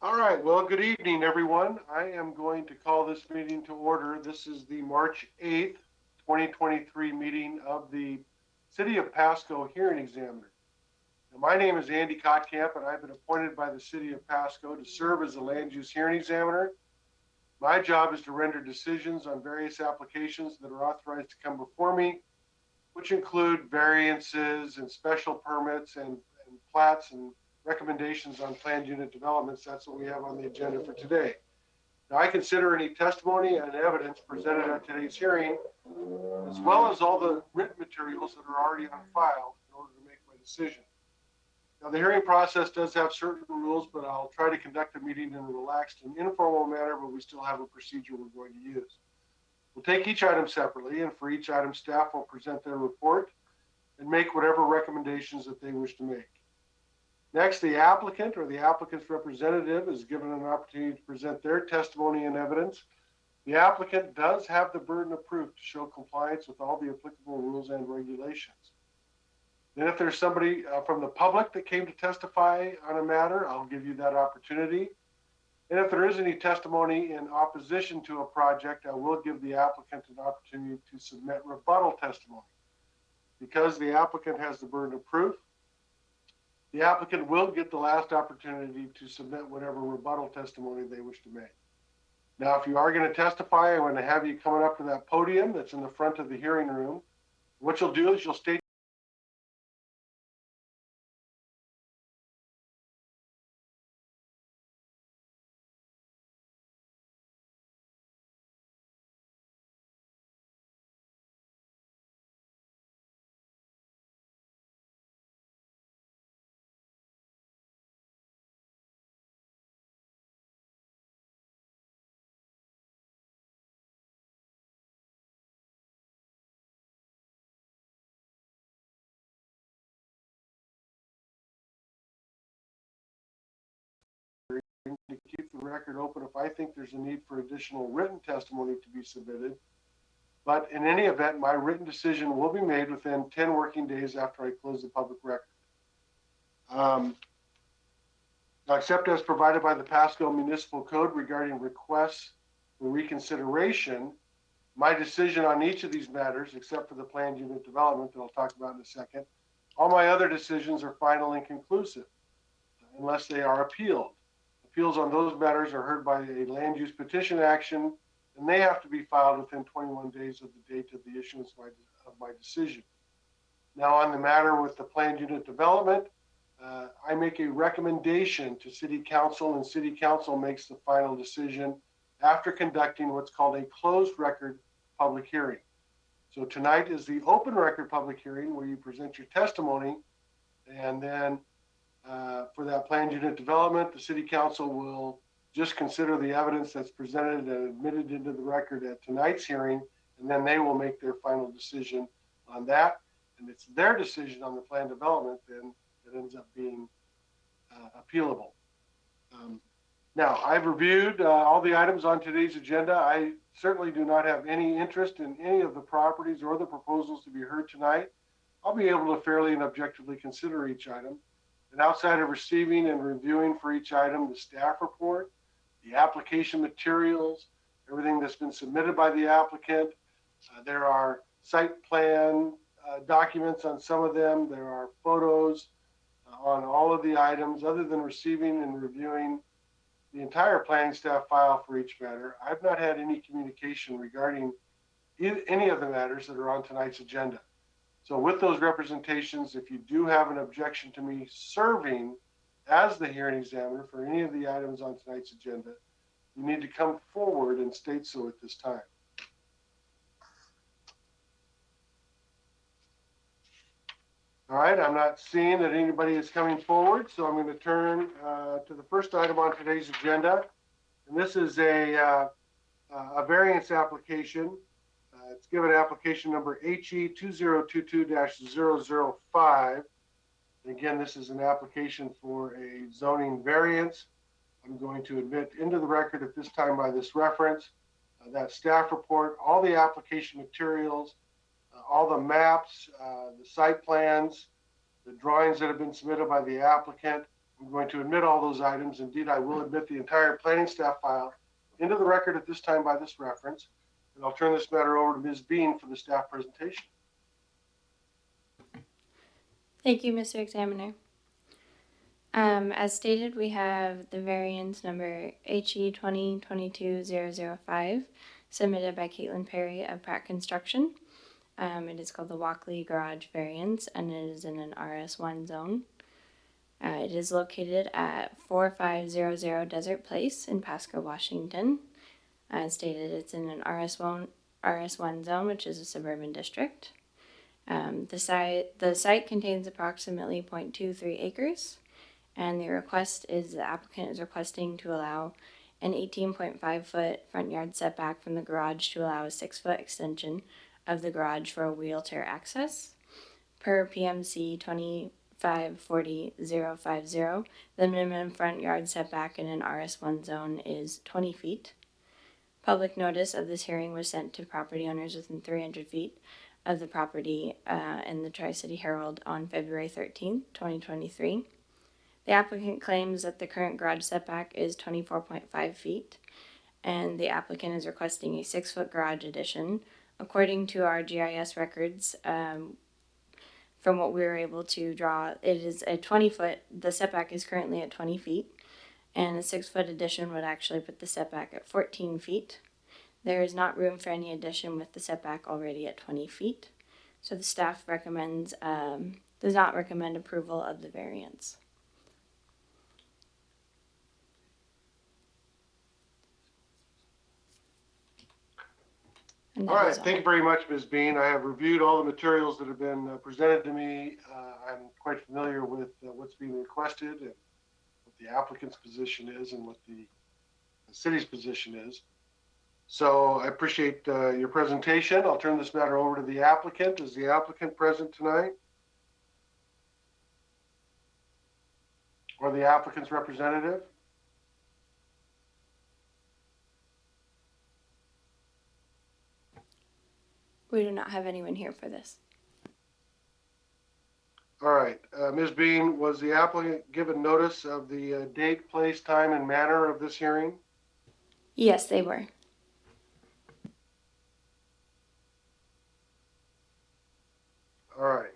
All right, well, good evening, everyone. I am going to call this meeting to order. This is the March 8th, 2023 meeting of the City of Pasco Hearing Examiner. Now, my name is Andy Kottkamp, and I've been appointed by the City of Pasco to serve as the Land Use Hearing Examiner. My job is to render decisions on various applications that are authorized to come before me, which include variances and special permits and plats and recommendations on planned unit developments. That's what we have on the agenda for today. Now, I consider any testimony and evidence presented at today's hearing, as well as all the written materials that are already on file, in order to make my decision. Now, the hearing process does have certain rules, but I'll try to conduct the meeting in a relaxed and informal manner, but we still have a procedure we're going to use. We'll take each item separately, and for each item, staff will present their report and make whatever recommendations that they wish to make. Next, the applicant or the applicant's representative is given an opportunity to present their testimony and evidence. The applicant does have the burden of proof to show compliance with all the applicable rules and regulations. Then if there's somebody from the public that came to testify on a matter, I'll give you that opportunity. And if there is any testimony in opposition to a project, I will give the applicant an opportunity to submit rebuttal testimony. Because the applicant has the burden of proof, the applicant will get the last opportunity to submit whatever rebuttal testimony they wish to make. Now, if you are going to testify, I'm going to have you coming up to that podium that's in the front of the hearing room. What you'll do is you'll state to keep the record open if I think there's a need for additional written testimony to be submitted. But in any event, my written decision will be made within 10 working days after I close the public record. Now, except as provided by the Pasco Municipal Code regarding requests for reconsideration, my decision on each of these matters, except for the planned unit development that I'll talk about in a second, all my other decisions are final and conclusive, unless they are appealed. Appeals on those matters are heard by a land use petition action, and they have to be filed within 21 days of the date of the issuance of my decision. Now, on the matter with the planned unit development, I make a recommendation to City Council, and City Council makes the final decision after conducting what's called a closed record public hearing. So tonight is the open record public hearing where you present your testimony, and then for that planned unit development, the City Council will just consider the evidence that's presented and admitted into the record at tonight's hearing, and then they will make their final decision on that. And it's their decision on the planned development then that ends up being appealable. Now, I've reviewed all the items on today's agenda. I certainly do not have any interest in any of the properties or the proposals to be heard tonight. I'll be able to fairly and objectively consider each item. And outside of receiving and reviewing for each item, the staff report, the application materials, everything that's been submitted by the applicant, there are site plan documents on some of them. There are photos on all of the items. Other than receiving and reviewing the entire planning staff file for each matter, I've not had any communication regarding any of the matters that are on tonight's agenda. So with those representations, if you do have an objection to me serving as the hearing examiner for any of the items on tonight's agenda, you need to come forward and state so at this time. All right, I'm not seeing that anybody is coming forward, so I'm going to turn to the first item on today's agenda. And this is a variance application. It's given application number HE 2022-005. And again, this is an application for a zoning variance. I'm going to admit into the record at this time by this reference, that staff report, all the application materials, all the maps, the site plans, the drawings that have been submitted by the applicant, I'm going to admit all those items. Indeed, I will admit the entire planning staff file into the record at this time by this reference. And I'll turn this matter over to Ms. Bean for the staff presentation. Thank you, Mr. Examiner. As stated, we have the variance number HE 2022-005 submitted by Caitlin Perry of Plat Construction. It is called the Walkley Garage Variance, and it is in an RS1 zone. It is located at 4500 Desert Place in Pasco, Washington. As stated, it's in an RS1 zone, which is a suburban district. The site contains approximately 0.23 acres, and the applicant is requesting to allow an 18.5 foot front yard setback from the garage to allow a 6 foot extension of the garage for a wheelchair access. Per PMC 2540050, the minimum front yard setback in an RS1 zone is 20 feet. Public notice of this hearing was sent to property owners within 300 feet of the property in the Tri-City Herald on February 13th, 2023. The applicant claims that the current garage setback is 24.5 feet, and the applicant is requesting a 6 foot garage addition. According to our GIS records, from what we were able to draw, it is a 20 foot, the setback is currently at 20 feet, and a 6 foot addition would actually put the setback at 14 feet. There is not room for any addition with the setback already at 20 feet. So the staff does not recommend approval of the variance. All right, thank you very much, Ms. Bean. I have reviewed all the materials that have been presented to me. I'm quite familiar with what's being requested and what the applicant's position is and what the city's position is. So I appreciate your presentation. I'll turn this matter over to the applicant. Is the applicant present tonight? Or the applicant's representative? We do not have anyone here for this. All right, Ms. Bean, was the applicant given notice of the date, place, time, and manner of this hearing? Yes, they were. All right.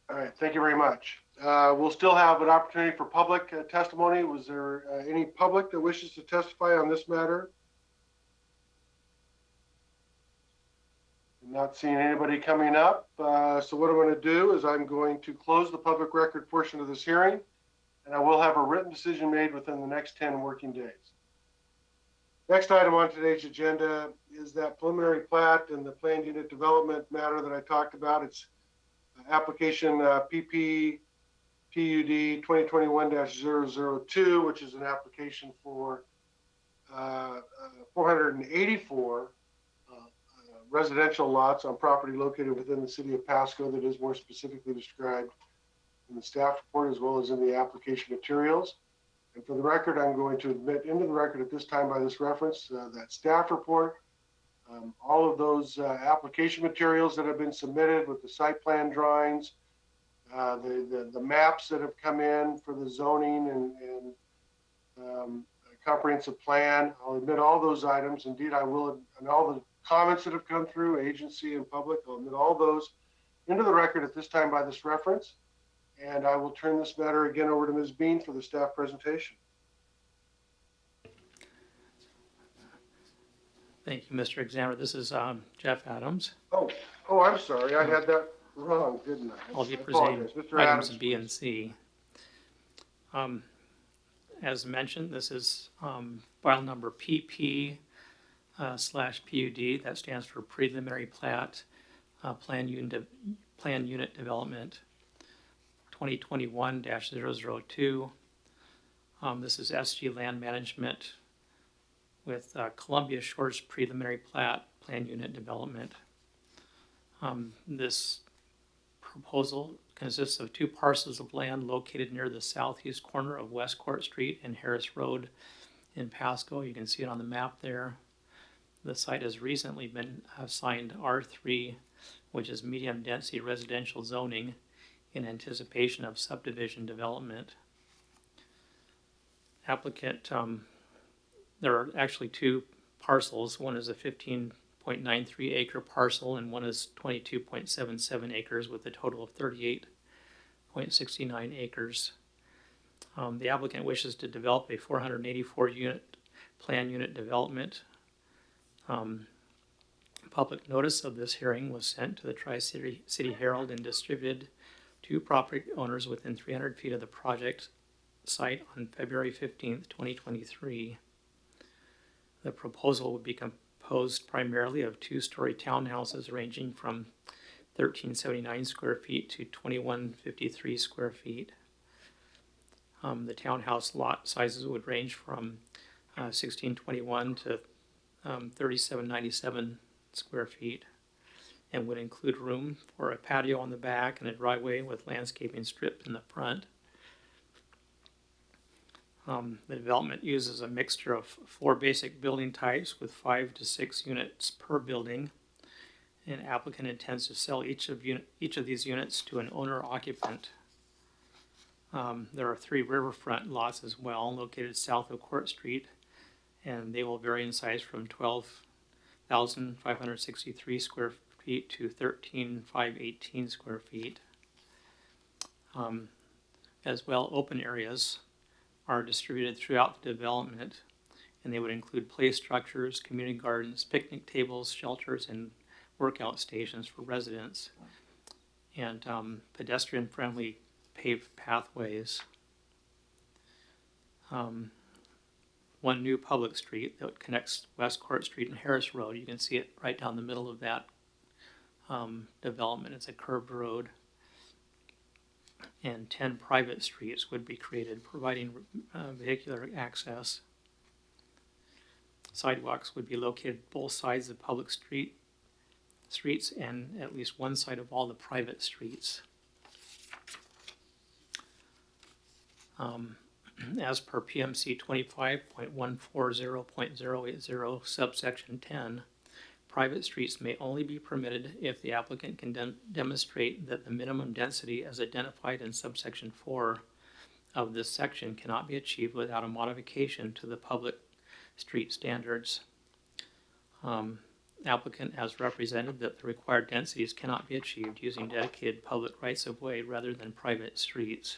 All right, thank you very much. We'll still have an opportunity for public testimony. Was there any public that wishes to testify on this matter? I'm not seeing anybody coming up. So what I'm going to do is I'm going to close the public record portion of this hearing, and I will have a written decision made within the next 10 working days. Next item on today's agenda is that preliminary plat and the planned unit development matter that I talked about. It's application PP PUD 2021-002, which is an application for 484 residential lots on property located within the city of Pasco that is more specifically described in the staff report as well as in the application materials. And for the record, I'm going to admit into the record at this time by this reference that staff report, all of those application materials that have been submitted with the site plan drawings, the maps that have come in for the zoning and comprehensive plan. I'll admit all those items. Indeed, I will, and all the comments that have come through, agency and public, I'll admit all those into the record at this time by this reference. And I will turn this matter again over to Ms. Bean for the staff presentation. Thank you, Mr. Examiner. This is Jeff Adams. Oh, I'm sorry. I had that wrong, didn't I? I'll be presenting Mr. items Adams, B and C. As mentioned, this is file number PP /PUD. That stands for preliminary plat, plan unit development 2021-002. This is SG Land Management with Columbia Shores preliminary plat, plan unit development. This proposal consists of two parcels of land located near the southeast corner of West Court Street and Harris Road in Pasco. You can see it on the map there. The site has recently been assigned R3, which is medium density residential zoning, in anticipation of subdivision development. Applicant, there are actually two parcels. One is a 15.93 acre parcel and one is 22.77 acres with a total of 38.69 acres. The applicant wishes to develop a 484 unit plan unit development. Public notice of this hearing was sent to the Tri-City Herald and distributed to property owners within 300 feet of the project site on February 15th, 2023. The proposal would be composed primarily of two-story townhouses ranging from 1,379 square feet to 2,153 square feet. The townhouse lot sizes would range from 1621 to 3797 square feet and would include room for a patio on the back and a driveway with landscaping strip in the front. The development uses a mixture of 4 basic building types with 5 to 6 units per building. An applicant intends to sell each of these units to an owner occupant. There are 3 riverfront lots as well, located south of Court Street, and they will vary in size from 12,563 square feet to 13,518 square feet. As well, open areas are distributed throughout the development, and they would include play structures, community gardens, picnic tables, shelters, and workout stations for residents, and pedestrian-friendly paved pathways. One new public street that connects West Court Street and Harris Road. You can see it right down the middle of that development. It's a curved road. And 10 private streets would be created, providing vehicular access. Sidewalks would be located both sides of public streets and at least one side of all the private streets. As per PMC 25.140.080 subsection 10, private streets may only be permitted if the applicant can demonstrate that the minimum density as identified in subsection 4 of this section cannot be achieved without a modification to the public street standards. Applicant has represented that the required densities cannot be achieved using dedicated public rights-of-way rather than private streets.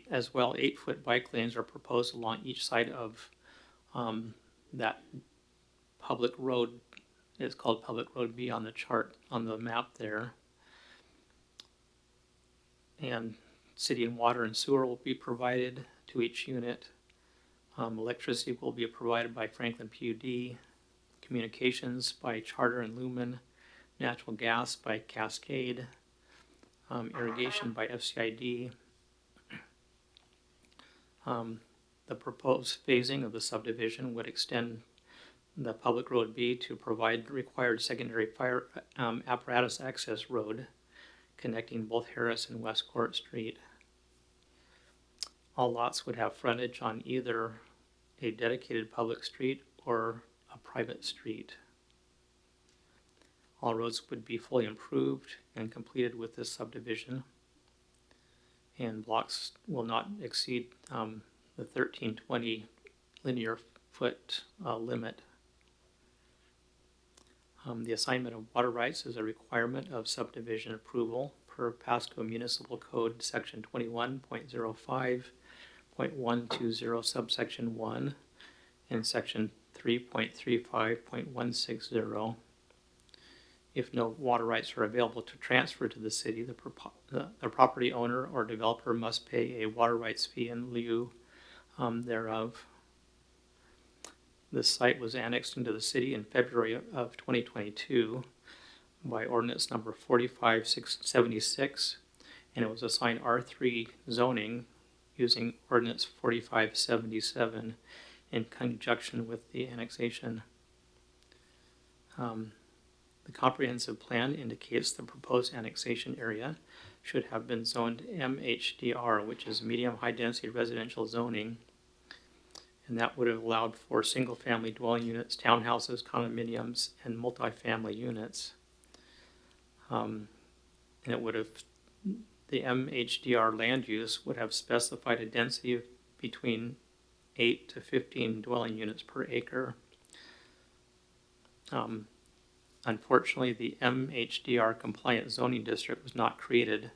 As well, 8-foot bike lanes are proposed along each side of that public road. It's called Public Road B on the chart on the map there. And city and water and sewer will be provided to each unit. Electricity will be provided by Franklin PUD, communications by Charter and Lumen, natural gas by Cascade, irrigation by FCID. The proposed phasing of the subdivision would extend the Public Road B to provide the required secondary fire apparatus access road connecting both Harris and West Court Street. All lots would have frontage on either a dedicated public street or a private street. All roads would be fully improved and completed with this subdivision, and blocks will not exceed the 1320 linear foot limit. The assignment of water rights is a requirement of subdivision approval per Pasco Municipal Code section 21.05.120 subsection 1 and section 3.35.160. If no water rights are available to transfer to the city, the property owner or developer must pay a water rights fee in lieu thereof. This site was annexed into the city in February of 2022 by ordinance number 4576, and it was assigned R3 zoning using ordinance 4577 in conjunction with the annexation. The comprehensive plan indicates the proposed annexation area should have been zoned MHDR, which is medium high density residential zoning, and that would have allowed for single family dwelling units, townhouses, condominiums, and multifamily units. And and it would have, the MHDR land use would have specified a density of between 8 to 15 dwelling units per acre. Unfortunately, the MHDR compliant zoning district was not created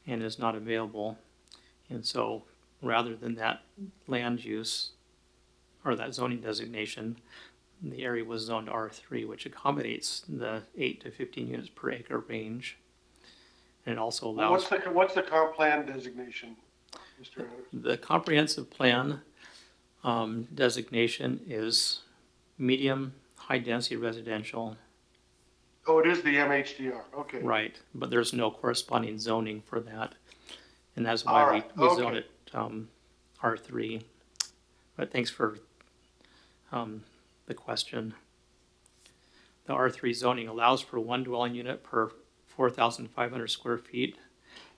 and is not available. And so rather than that land use or that zoning designation, the area was zoned R3, which accommodates the 8 to 15 units per acre range. And it also allows. What's the comp plan designation, Mr. Anderson? The comprehensive plan designation is medium, high density residential. Oh, it is the MHDR, okay. Right, but there's no corresponding zoning for that. And that's why we zone it R3. But thanks for the question. The R3 zoning allows for one dwelling unit per 4,500 square feet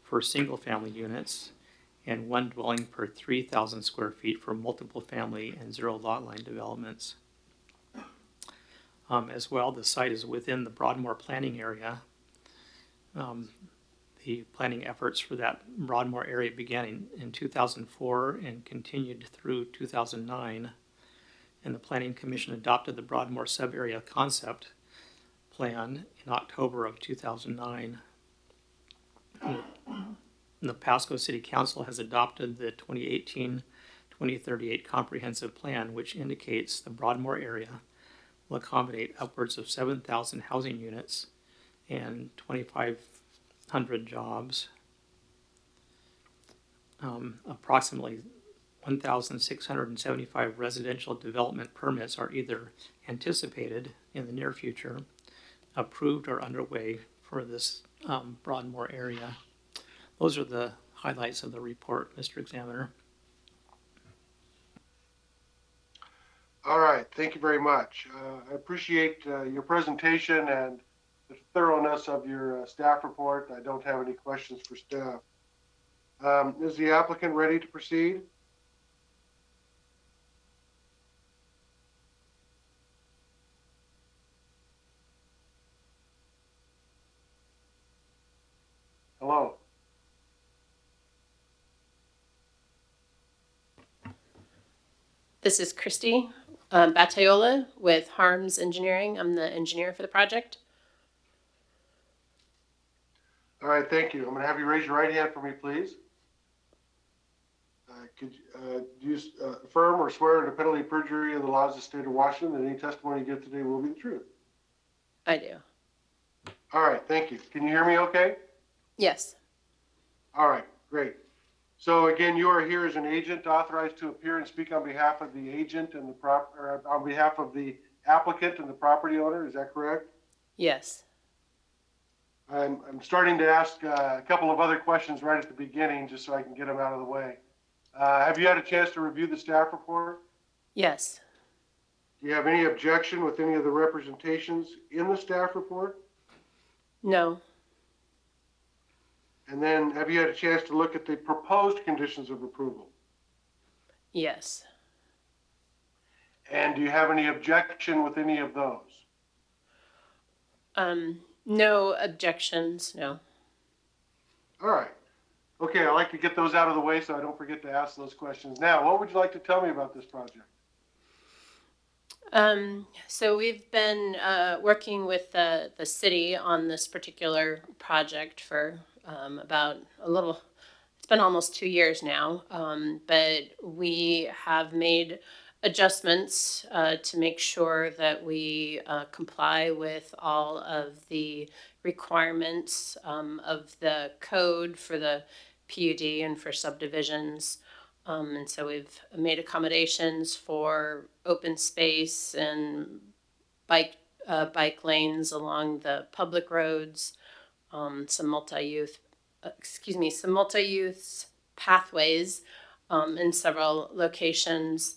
for single family units and one dwelling per 3,000 square feet for multiple family and zero lot line developments. As well, the site is within the Broadmoor planning area. The planning efforts for that Broadmoor area began in 2004 and continued through 2009. And the Planning Commission adopted the Broadmoor sub-area concept plan in October of 2009. And the Pasco City Council has adopted the 2018-2038 comprehensive plan, which indicates the Broadmoor area will accommodate upwards of 7,000 housing units and 2,500 jobs. Approximately 1,675 residential development permits are either anticipated in the near future, approved, or underway for this Broadmoor area. Those are the highlights of the report, Mr. Examiner. All right, thank you very much. I appreciate your presentation and the thoroughness of your staff report. I don't have any questions for staff. Is the applicant ready to proceed? Hello. This is Christy Battaiola with Harms Engineering. I'm the engineer for the project. All right, thank you. I'm going to have you raise your right hand for me, please. Do you affirm or swear under penalty of perjury of the laws of the state of Washington that any testimony you give today will be the truth? I do. All right, thank you. Can you hear me okay? Yes. All right, great. So again, you are here as an agent authorized to appear and speak on behalf of the agent and on behalf of the applicant and the property owner. Is that correct? Yes. I'm starting to ask a couple of other questions right at the beginning, just so I can get them out of the way. Have you had a chance to review the staff report? Yes. Do you have any objection with any of the representations in the staff report? No. And then have you had a chance to look at the proposed conditions of approval? Yes. And do you have any objection with any of those? No objections, no. All right. Okay, I'd like to get those out of the way so I don't forget to ask those questions. Now, what would you like to tell me about this project? So we've been working with the city on this particular project for it's been almost 2 years now, but we have made adjustments to make sure that we comply with all of the requirements of the code for the PUD and for subdivisions. And so we've made accommodations for open space and bike lanes along the public roads, some multi-use pathways in several locations,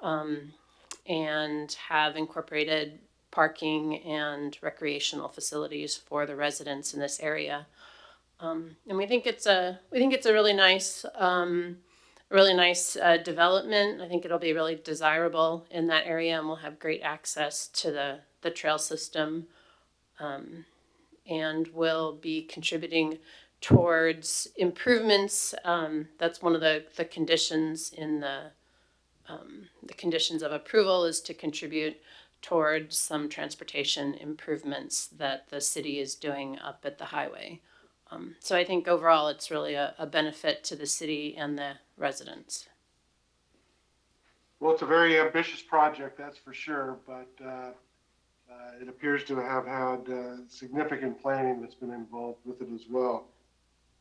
and have incorporated parking and recreational facilities for the residents in this area. And we think it's a really nice development. I think it'll be really desirable in that area, and we'll have great access to the trail system. and will be contributing towards improvements. That's one of the conditions in the conditions of approval is to contribute towards some transportation improvements that the city is doing up at the highway. So I think overall it's really a benefit to the city and the residents. Well, it's a very ambitious project, that's for sure, but it appears to have had significant planning that's been involved with it as well.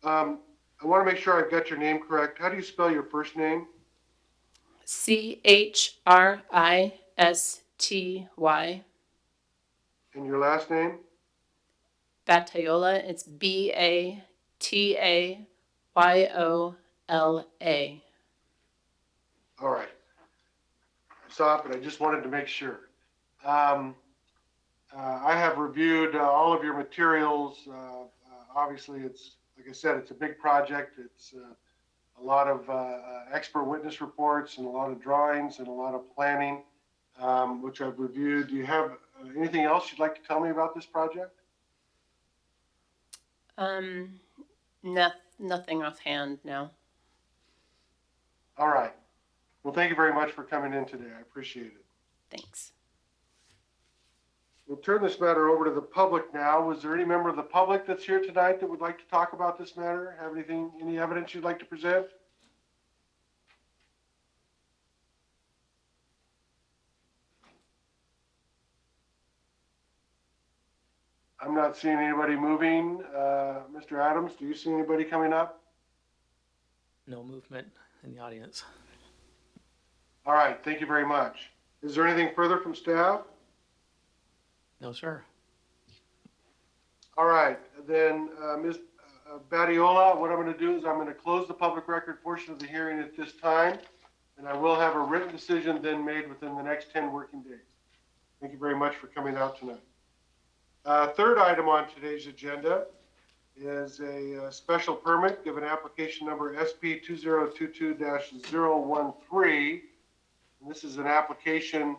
I want to make sure I've got your name correct. How do you spell your first name? Christy. And your last name? Batayola. It's Batayola. All right. I saw it, but I just wanted to make sure. I have reviewed all of your materials. Obviously, it's, like I said, it's a big project. It's a lot of expert witness reports and a lot of drawings and a lot of planning, which I've reviewed. Do you have anything else you'd like to tell me about this project? Nothing offhand, no. All right. Well, thank you very much for coming in today. I appreciate it. Thanks. We'll turn this matter over to the public now. Was there any member of the public that's here tonight that would like to talk about this matter? Have anything, any evidence you'd like to present? I'm not seeing anybody moving. Mr. Adams, do you see anybody coming up? No movement in the audience. All right, thank you very much. Is there anything further from staff? No, sir. All right, then Ms. Badiola, what I'm going to do is I'm going to close the public record portion of the hearing at this time, and I will have a written decision then made within the next 10 working days. Thank you very much for coming out tonight. Third item on today's agenda is a special permit given application number SP 2022-013. And this is an application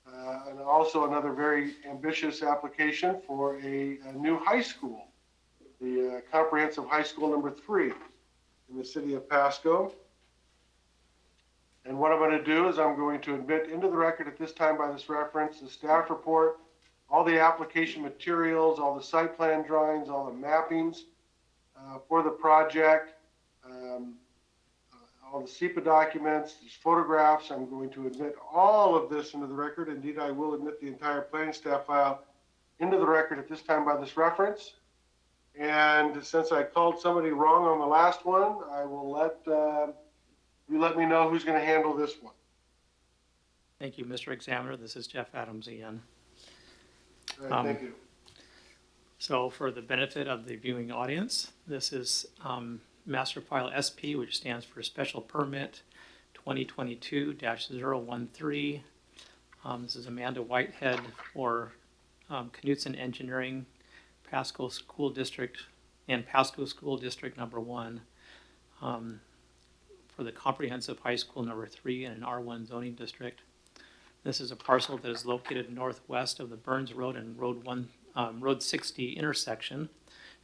and also another very ambitious application for a new high school, the comprehensive high school number 3 in the city of Pasco. And what I'm going to do is I'm going to admit into the record at this time by this reference the staff report, all the application materials, all the site plan drawings, all the mappings for the project, all the SEPA documents, these photographs. I'm going to admit all of this into the record. Indeed, I will admit the entire planning staff file into the record at this time by this reference. And since I called somebody wrong on the last one, I will you let me know who's going to handle this one. Thank you, Mr. Examiner. This is Jeff Adams again. All right, thank you. So for the benefit of the viewing audience, this is Master File SP, which stands for Special Permit 2022-013. This is Amanda Whitehead for Knutson Engineering, Pasco School District, and Pasco School District number 1 for the Comprehensive High School number 3 in an R1 zoning district. This is a parcel that is located northwest of the Burns Road and Road 60 intersection,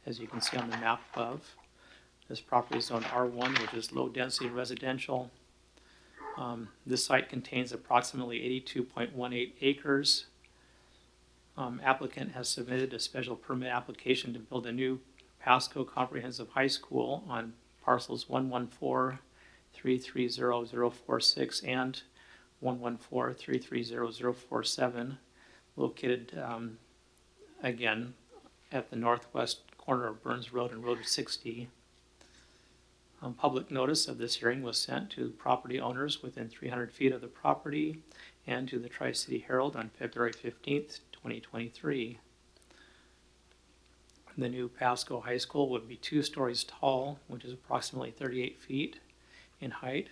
as you can see on the map above. This property is zoned R1, which is low density residential. This site contains approximately 82.18 acres. Applicant has submitted a special permit application to build a new Pasco Comprehensive High School on parcels 114-330-046 and 114-330-047, located again at the northwest corner of Burns Road and Road 60. Public notice of this hearing was sent to property owners within 300 feet of the property and to the Tri-City Herald on February 15th, 2023. The new Pasco High School would be 2 stories tall, which is approximately 38 feet in height,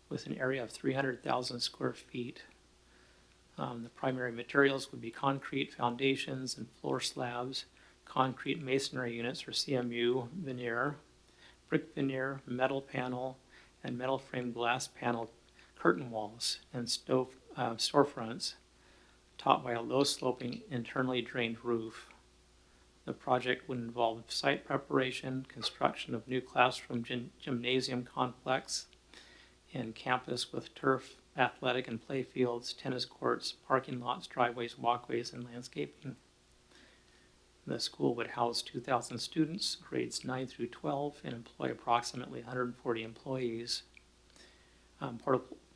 with an area of 300,000 square feet. The primary materials would be concrete foundations and floor slabs, concrete masonry units or CMU veneer, brick veneer, metal panel, and metal frame glass panel curtain walls and storefronts, topped by a low sloping internally drained roof. The project would involve site preparation, construction of new classroom gymnasium complex, and campus with turf, athletic and play fields, tennis courts, parking lots, driveways, walkways, and landscaping. The school would house 2,000 students, grades 9 through 12, and employ approximately 140 employees.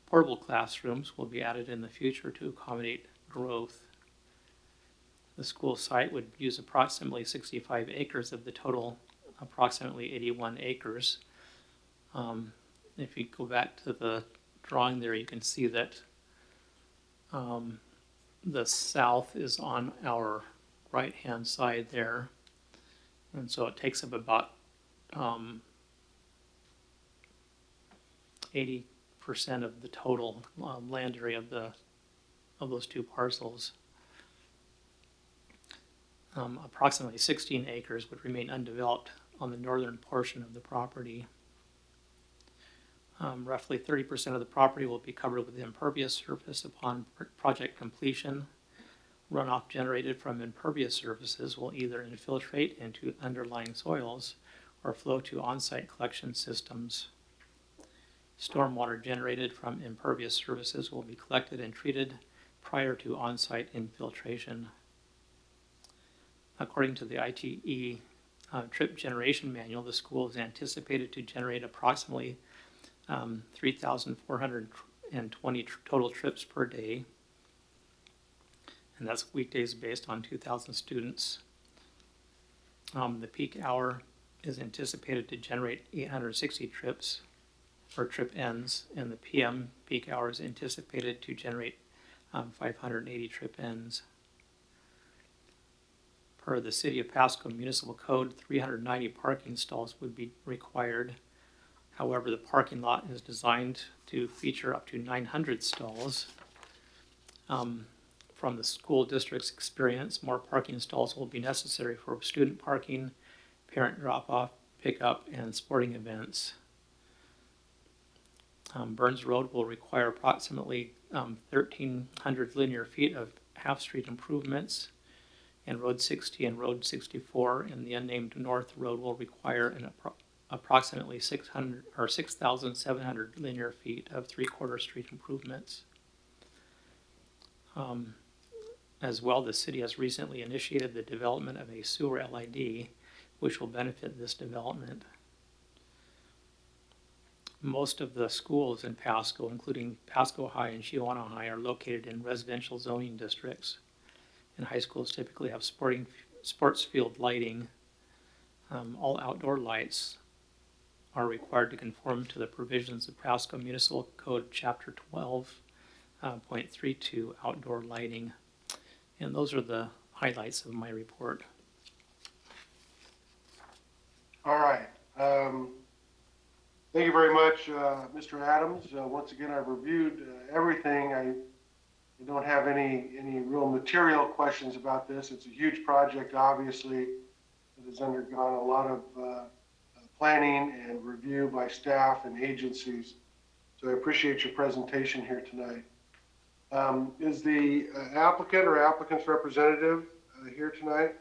Portable classrooms will be added in the future to accommodate growth. The school site would use approximately 65 acres of the total approximately 81 acres. If you go back to the drawing there, you can see that the south is on our right-hand side there. And so it takes up about 80% of the total land area of those two parcels. Approximately 16 acres would remain undeveloped on the northern portion of the property. Roughly 30% of the property will be covered with impervious surface upon project completion. Runoff generated from impervious surfaces will either infiltrate into underlying soils or flow to on-site collection systems. Stormwater generated from impervious surfaces will be collected and treated prior to on-site infiltration. According to the ITE trip generation manual, the school is anticipated to generate approximately 3,420 total trips per day. And that's weekdays based on 2,000 students. The peak hour is anticipated to generate 860 trips or trip ends, and the PM peak hour is anticipated to generate 580 trip ends. Per the City of Pasco Municipal Code, 390 parking stalls would be required. However, the parking lot is designed to feature up to 900 stalls. From the school district's experience, more parking stalls will be necessary for student parking, parent drop-off, pickup, and sporting events. Burns Road will require approximately 1,300 linear feet of half-street improvements, and Road 60 and Road 64 and the unnamed North Road will require approximately 6,700 linear feet of three-quarter street improvements. As well, the city has recently initiated the development of a sewer LID, which will benefit this development. Most of the schools in Pasco, including Pasco High and Chihuahua High, are located in residential zoning districts. And high schools typically have sports field lighting. All outdoor lights are required to conform to the provisions of Pasco Municipal Code Chapter 12.32 outdoor lighting. And those are the highlights of my report. All right. Thank you very much, Mr. Adams. Once again, I've reviewed everything. I don't have any real material questions about this. It's a huge project, obviously. It has undergone a lot of planning and review by staff and agencies. So I appreciate your presentation here tonight. Is the applicant or applicant's representative here tonight?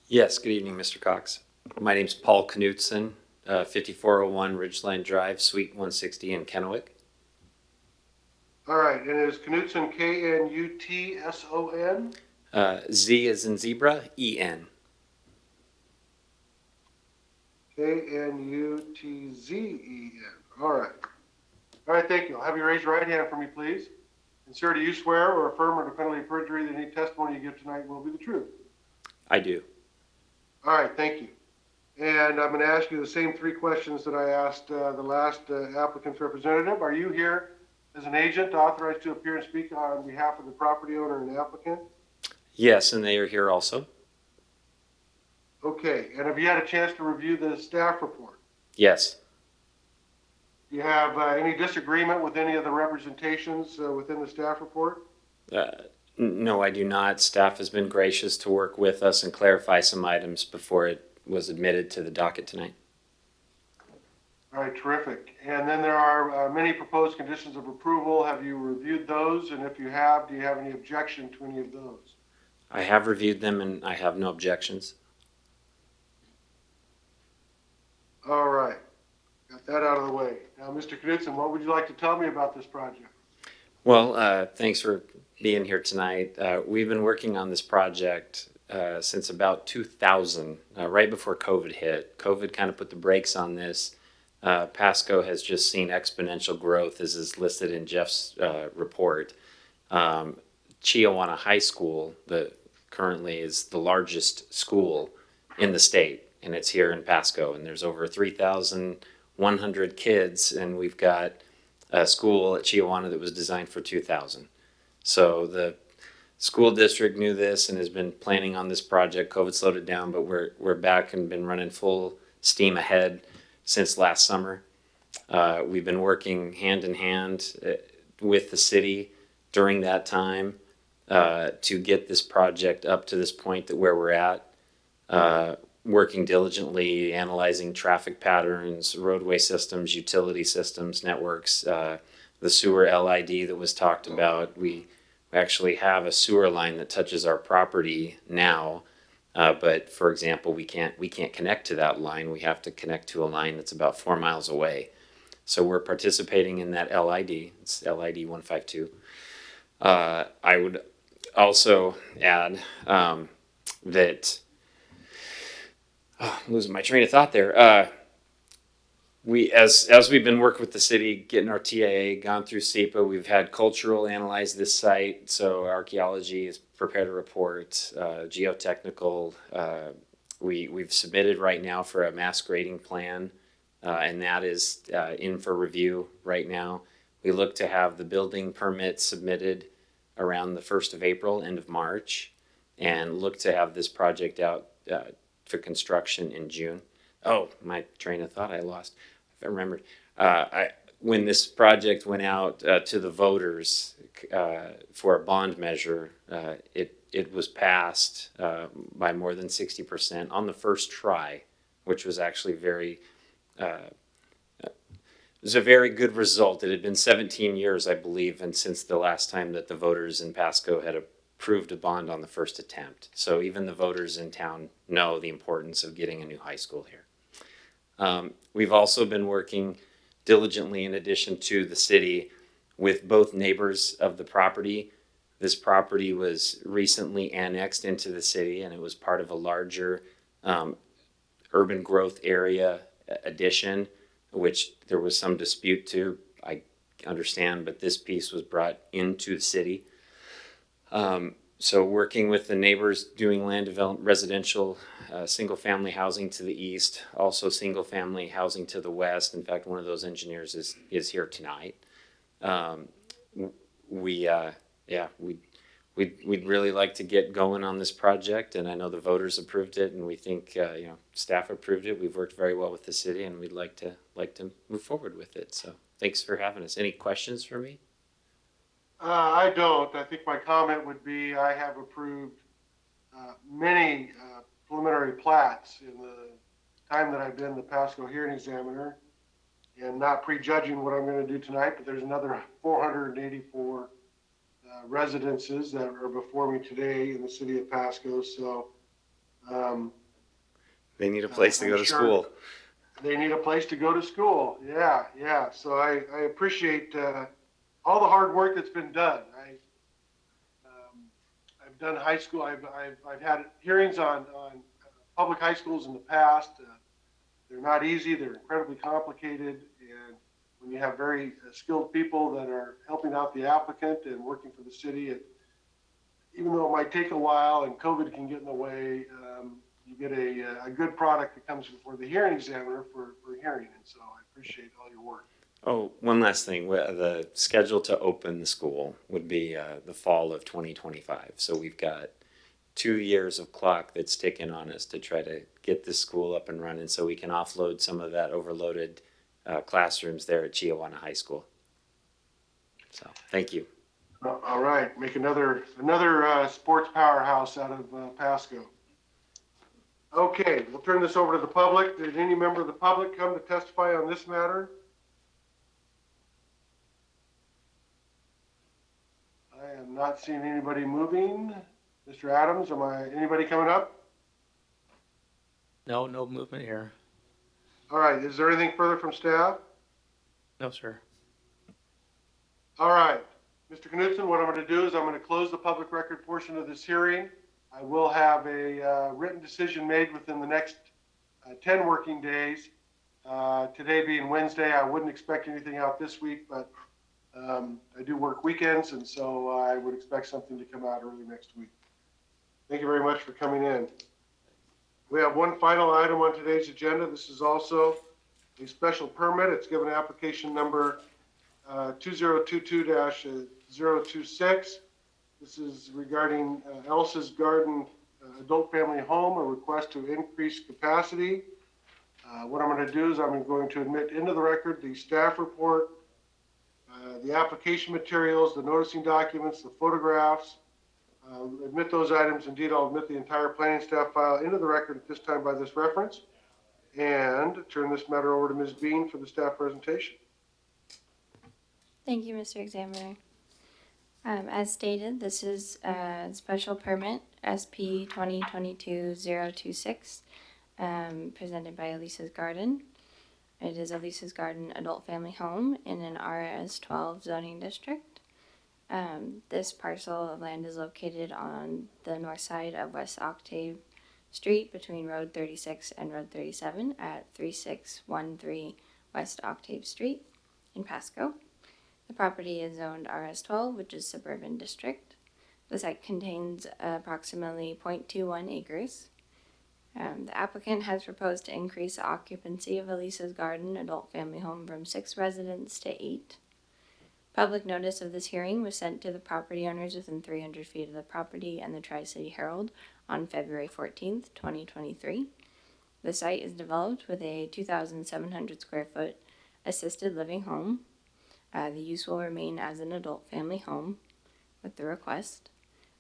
Yes, good evening, Mr. Cox. My name's Paul Knutson, 5401 Ridgeline Drive, Suite 160 in Kennewick. All right, and is Knutson K-N-U-T-S-O-N? Z as in zebra, E-N. K-N-U-T-Z-E-N. All right. All right, thank you. I'll have you raise your right hand for me, please. And sir, do you swear or affirm under penalty of perjury that any testimony you give tonight will be the truth? I do. All right, thank you. And I'm going to ask you the same three questions that I asked the last applicant's representative. Are you here as an agent authorized to appear and speak on behalf of the property owner and applicant? Yes, and they are here also. Okay, and have you had a chance to review the staff report? Yes. Do you have any disagreement with any of the representations within the staff report? No, I do not. Staff has been gracious to work with us and clarify some items before it was admitted to the docket tonight. All right, terrific. And then there are many proposed conditions of approval. Have you reviewed those? And if you have, do you have any objection to any of those? I have reviewed them and I have no objections. All right, got that out of the way. Now, Mr. Knudsen, what would you like to tell me about this project? Well, thanks for being here tonight. We've been working on this project since about 2000, right before COVID hit. COVID kind of put the brakes on this. Pasco has just seen exponential growth, as is listed in Jeff's report. Chiawana High School currently is the largest school in the state, and it's here in Pasco. And there's over 3,100 kids, and we've got a school at Chiawana that was designed for 2,000. So the school district knew this and has been planning on this project. COVID slowed it down, but we're back and been running full steam ahead since last summer. We've been working hand in hand with the city during that time to get this project up to this point that where we're at. Working diligently, analyzing traffic patterns, roadway systems, utility systems, networks, the sewer LID that was talked about. We actually have a sewer line that touches our property now, but for example, we can't connect to that line. We have to connect to a line that's about 4 miles away. So we're participating in that LID. It's LID 152. I would also add that. Oh, I'm losing my train of thought there. As we've been working with the city, getting our TAA, gone through SEPA, we've had cultural analyze this site. So archaeology has prepared a report, geotechnical. We've submitted right now for a mass grading plan, and that is in for review right now. We look to have the building permit submitted around the 1st of April, end of March, and look to have this project out for construction in June. Oh, my train of thought I lost. I remembered. When this project went out to the voters for a bond measure, it was passed by more than 60% on the first try, which was actually it was a very good result. It had been 17 years, I believe, and since the last time that the voters in Pasco had approved a bond on the first attempt. So even the voters in town know the importance of getting a new high school here. We've also been working diligently, in addition to the city, with both neighbors of the property. This property was recently annexed into the city, and it was part of a larger urban growth area addition, which there was some dispute to, I understand, but this piece was brought into the city. So working with the neighbors, doing land development, residential, single-family housing to the east, also single-family housing to the west. In fact, one of those engineers is here tonight. We'd really like to get going on this project, and I know the voters approved it, and we think staff approved it. We've worked very well with the city, and we'd like to move forward with it. So thanks for having us. Any questions for me? I don't. I think my comment would be I have approved many preliminary plats in the time that I've been the Pasco hearing examiner, and not prejudging what I'm going to do tonight, but there's another 484 residences that are before me today in the city of Pasco. So They need a place to go to school. They need a place to go to school. Yeah. So I appreciate all the hard work that's been done. I've done high school. I've had hearings on public high schools in the past. They're not easy. They're incredibly complicated. And when you have very skilled people that are helping out the applicant and working for the city, even though it might take a while and COVID can get in the way, you get a good product that comes before the hearing examiner for hearing. And so I appreciate all your work. Oh, one last thing. The schedule to open the school would be the fall of 2025. So we've got 2 years of clock that's ticking on us to try to get this school up and running so we can offload some of that overloaded classrooms there at Chiawana High School. So thank you. All right. Make another sports powerhouse out of Pasco. Okay, we'll turn this over to the public. Did any member of the public come to testify on this matter? I am not seeing anybody moving. Mr. Adams, anybody coming up? No, no movement here. All right, is there anything further from staff? No, sir. All right, Mr. Knudsen, what I'm going to do is I'm going to close the public record portion of this hearing. I will have a written decision made within the next 10 working days. Today being Wednesday, I wouldn't expect anything out this week, but I do work weekends, and so I would expect something to come out early next week. Thank you very much for coming in. We have one final item on today's agenda. This is also a special permit. It's given application number 2022-026. This is regarding Elisa's Garden adult family home, a request to increase capacity. What I'm going to do is I'm going to admit into the record the staff report, the application materials, the noticing documents, the photographs. Admit those items. Indeed, I'll admit the entire planning staff file into the record at this time by this reference, and turn this matter over to Ms. Bean for the staff presentation. Thank you, Mr. Examiner. As stated, this is a special permit SP 2022-026 presented by Elisa's Garden. It is Elisa's Garden adult family home in an RS12 zoning district. This parcel of land is located on the north side of West Octave Street between Road 36 and Road 37 at 3613 West Octave Street in Pasco. The property is zoned RS12, which is suburban district. The site contains approximately 0.21 acres. The applicant has proposed to increase the occupancy of Elisa's Garden adult family home from 6 residents to 8. Public notice of this hearing was sent to the property owners within 300 feet of the property and the Tri-City Herald on February 14th, 2023. The site is developed with a 2,700 square foot assisted living home. The use will remain as an adult family home with the request.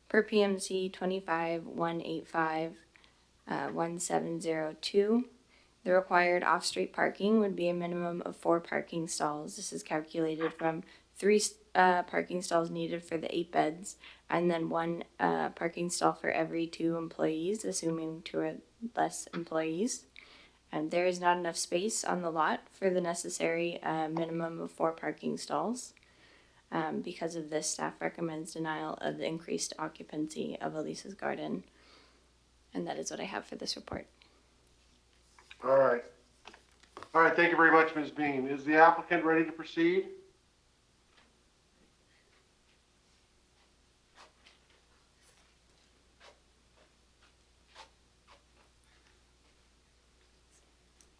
Per PMC 25-185-1702, the required off-street parking would be a minimum of 4 parking stalls. This is calculated from 3 parking stalls needed for the 8 beds, and then 1 parking stall for every 2 employees, assuming 2 or less employees. And there is not enough space on the lot for the necessary minimum of 4 parking stalls. Because of this, staff recommends denial of the increased occupancy of Elisa's Garden. And that is what I have for this report. All right. All right, thank you very much, Ms. Bean. Is the applicant ready to proceed?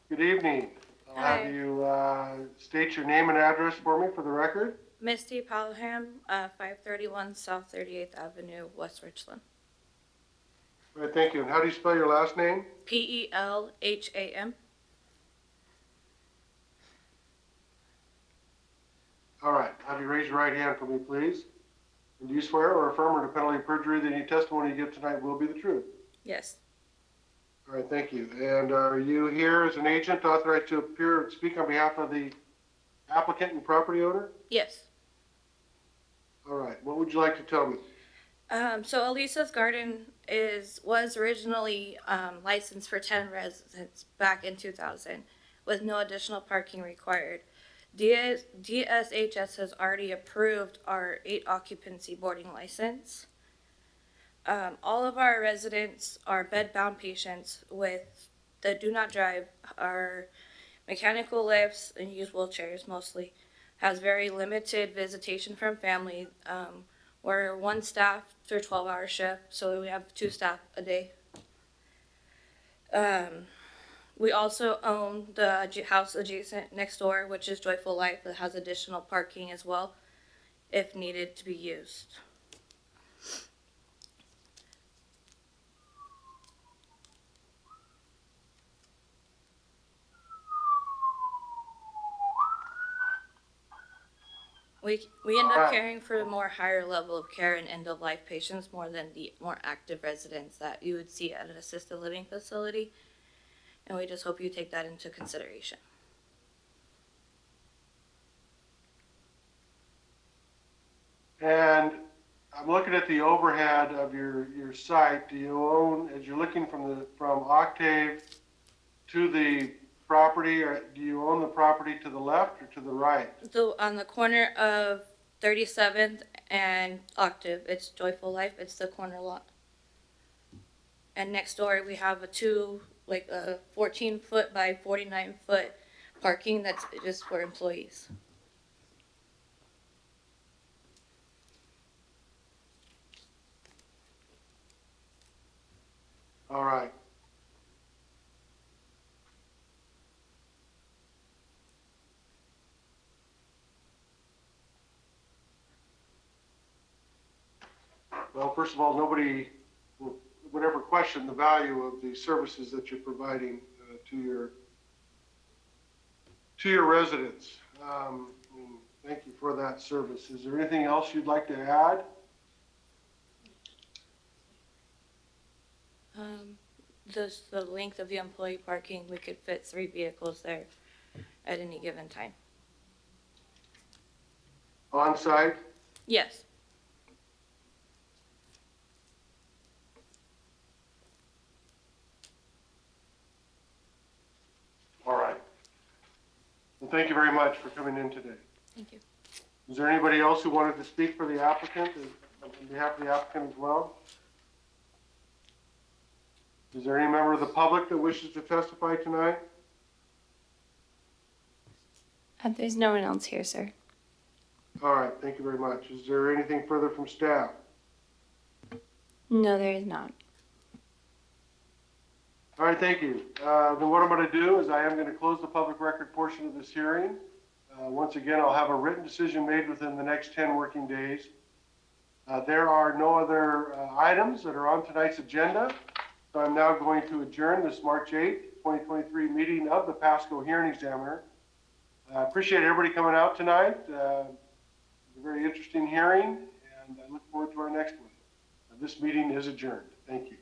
Good evening. I'll Hi. have you state your name and address for me for the record. Misty Palham, 531 South 38th Avenue, West Richland. All right, thank you. And how do you spell your last name? Pelham. All right, have you raise your right hand for me, please? And do you swear or affirm under penalty of perjury that any testimony you give tonight will be the truth? Yes. All right, thank you. And are you here as an agent authorized to appear and speak on behalf of the applicant and property owner? Yes. All right, what would you like to tell me? So Elisa's Garden was originally licensed for 10 residents back in 2000 with no additional parking required. DSHS has already approved our 8 occupancy boarding license. All of our residents are bed-bound patients that do not drive, are mechanical lifts and use wheelchairs mostly, has very limited visitation from family. We're 1 staff through 12-hour shift, so we have 2 staff a day. We also own the house adjacent next door, which is Joyful Life, that has additional parking as well, if needed to be used. We end up Alright. caring for a more higher level of care and end of life patients more than the more active residents that you would see at an assisted living facility. And we just hope you take that into consideration. And I'm looking at the overhead of your site. Do you own, as you're looking from Octave to the property, or do you own the property to the left or to the right? So on the corner of 37th and Octave, it's Joyful Life. It's the corner lot. And next door we have a 14-foot by 49-foot parking that's just for employees. All right. Well, first of all, nobody would ever question the value of the services that you're providing to your residents. And thank you for that service. Is there anything else you'd like to add? The length of the employee parking, we could fit 3 vehicles there at any given time. On site? Yes. All right. Well, thank you very much for coming in today. Thank you. Is there anybody else who wanted to speak for the applicant, on behalf of the applicant as well? Is there any member of the public that wishes to testify tonight? There's no one else here, sir. All right, thank you very much. Is there anything further from staff? No, there is not. All right, thank you. Then what I'm going to do is I am going to close the public record portion of this hearing. Once again, I'll have a written decision made within the next 10 working days. There are no other items that are on tonight's agenda. So I'm now going to adjourn this March 8th, 2023 meeting of the Pasco Hearing Examiner. I appreciate everybody coming out tonight. It was a very interesting hearing, and I look forward to our next one. This meeting is adjourned. Thank you.